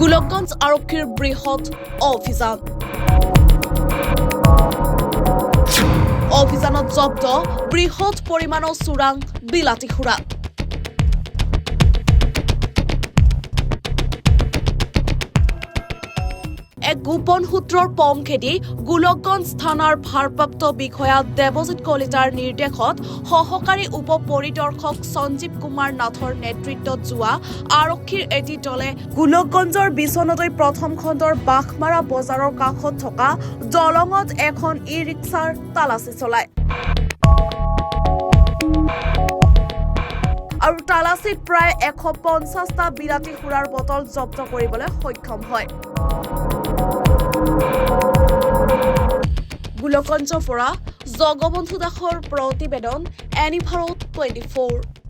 গোলকগঞ্জ আৰক্ষীৰ বৃহৎ অভিযান অভিযানত জব্দ বৃহৎ পৰিমাণৰ চোৰাং বিলাতী সুৰা এক গোপন সূত্ৰৰ পম খেদি গোলকগঞ্জ থানাৰ ভাৰপ্ৰাপ্ত বিষয়া দেৱজিৎ কলিতাৰ নিৰ্দেশত সহকাৰী উপ পৰিদৰ্শক সঞ্জীৱ কুমাৰ নাথৰ নেতৃত্বত যোৱা আৰক্ষীৰ এটি দলে গোলকগঞ্জৰ বিচনদৈ প্ৰথম খণ্ডৰ বাঘমাৰা বজাৰৰ কাষত থকা দলঙত এখন ই-ৰিক্সাৰ তালাচী চলায় আৰু তালাচীত প্ৰায় 150টা বিলাতী সুৰাৰ বটল জব্দ কৰিবলৈ সক্ষম হয় গোলকগঞ্জৰ পৰা জগবন্ধু দাসৰ প্ৰতিবেদন এনিভাৰত 24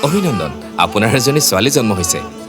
অভিনন্দন আপোনাৰ এজনী ছোৱালী জন্ম হৈছে